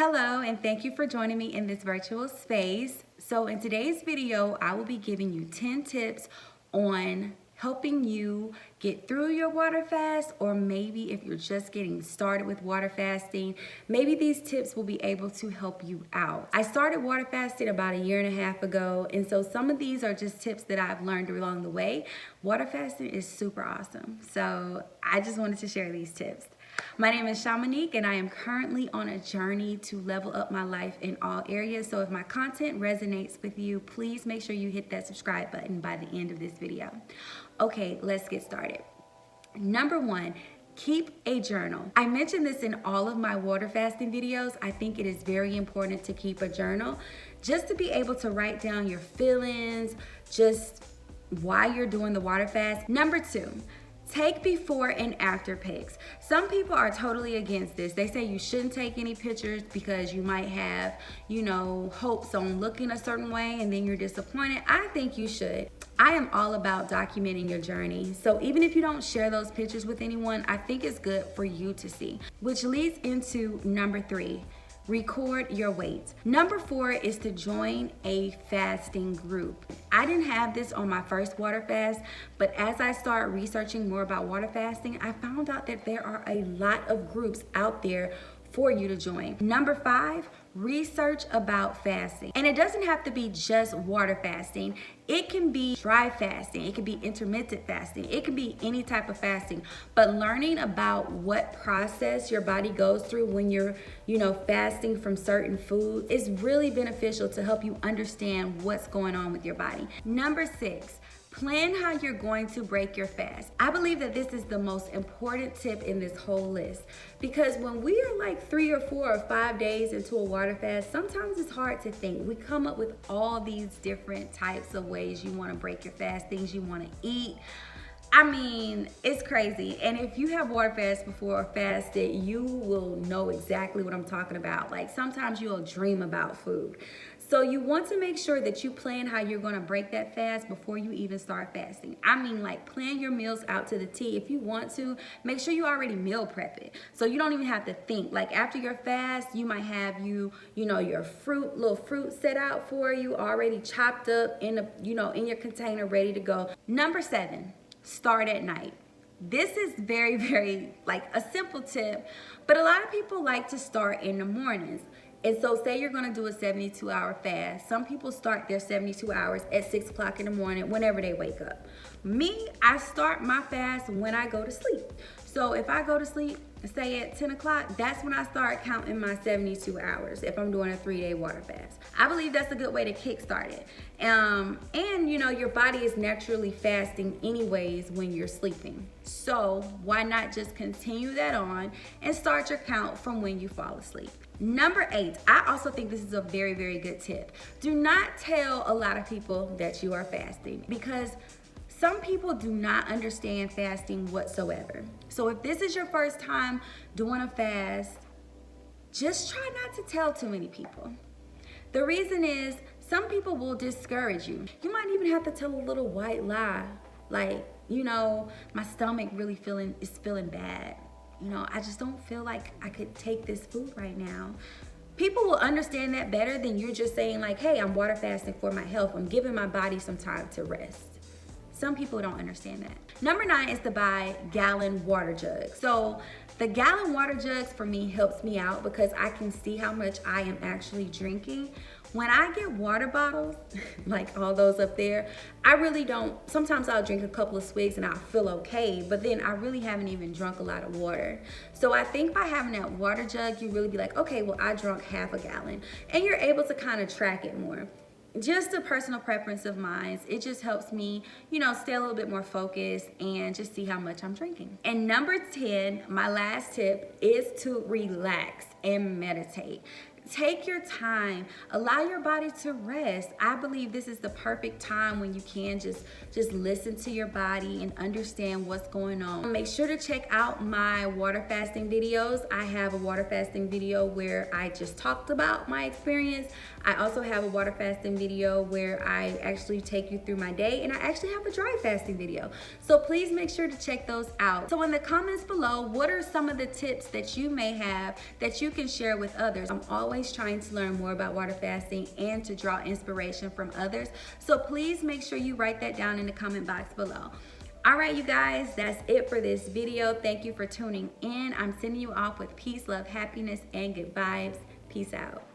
Hello, and thank you for joining me in this virtual space. So in today's video, I will be giving you 10 tips on helping you get through your water fast, or maybe if you're just getting started with water fasting, maybe these tips will be able to help you out. I started water fasting about 1.5 years ago, and so some of these are just tips that I've learned along the way. Water fasting is super awesome, so I just wanted to share these tips. My name is Shamanique, and I am currently on a journey to level up my life in all areas. So if my content resonates with you, please make sure you hit that subscribe button by the end of this video. Okay, let's get started. Number 1, keep a journal. I mentioned this in all of my water fasting videos. I think it is very important to keep a journal just to be able to write down your feelings, just why you're doing the water fast. Number 2, take before and after pics. Some people are totally against this. They say you shouldn't take any pictures because you might have, hopes on looking a certain way and then you're disappointed. I think you should. I am all about documenting your journey. So even if you don't share those pictures with anyone, I think it's good for you to see. Which leads into number 3. Record your weight. Number 4 is to join a fasting group. I didn't have this on my first water fast, but as I started researching more about water fasting, I found out that there are a lot of groups out there for you to join. Number 5, research about fasting. And it doesn't have to be just water fasting. It can be dry fasting. It can be intermittent fasting. It can be any type of fasting. But learning about what process your body goes through when you're, fasting from certain foods is really beneficial to help you understand what's going on with your body. Number 6, plan how you're going to break your fast. I believe that this is the most important tip in this whole list, because when we are like 3 or 4 or 5 days into a water fast, sometimes it's hard to think. We come up with all these different types of ways you want to break your fast, things you want to eat. I mean, it's crazy. And if you have water fast before or fasted, you will know exactly what I'm talking about. Like sometimes you'll dream about food. So you want to make sure that you plan how you're going to break that fast before you even start fasting. I mean, like plan your meals out to the T. If you want to, make sure you already meal prep it. So you don't even have to think. Like after your fast, you might have your little fruit set out for you, already chopped up in in your container, ready to go. Number 7, start at night. This is very, very like a simple tip, but a lot of people like to start in the mornings. And so say you're gonna do a 72-hour fast. Some people start their 72 hours at 6 o'clock in the morning, whenever they wake up. Me, I start my fast when I go to sleep. So if I go to sleep, say at 10 o'clock, that's when I start counting my 72 hours if I'm doing a 3-day water fast. I believe that's a good way to kickstart it. And your body is naturally fasting anyways when you're sleeping. So why not just continue that on and start your count from when you fall asleep. Number 8, I also think this is a very, very good tip. Do not tell a lot of people that you are fasting, because some people do not understand fasting whatsoever. So if this is your first time doing a fast, just try not to tell too many people. The reason is some people will discourage you. You might even have to tell a little white lie, like, my stomach really is feeling bad. I just don't feel like I could take this food right now. People will understand that better than you're just saying like, hey, I'm water fasting for my health. I'm giving my body some time to rest. Some people don't understand that. Number 9 is to buy gallon water jugs. So the gallon water jugs for me helps me out because I can see how much I am actually drinking. When I get water bottles, like all those up there, I really don't. Sometimes I'll drink a couple of swigs and I'll feel okay, but then I really haven't even drunk a lot of water. So I think by having that water jug, you really be like, okay, well, I drunk half a gallon. And you're able to kind of track it more. Just a personal preference of mine. It just helps me, stay a little bit more focused and just see how much I'm drinking. And number 10, my last tip is to relax and meditate. Take your time, allow your body to rest. I believe this is the perfect time when you can just listen to your body and understand what's going on. Make sure to check out my water fasting videos. I have a water fasting video where I just talked about my experience. I also have a water fasting video where I actually take you through my day, and I actually have a dry fasting video. So please make sure to check those out. So in the comments below, what are some of the tips that you may have that you can share with others? I'm always always trying to learn more about water fasting and to draw inspiration from others. So please make sure you write that down in the comment box below. All right, you guys, that's it for this video. Thank you for tuning in. I'm sending you off with peace, love, happiness, and good vibes. Peace out.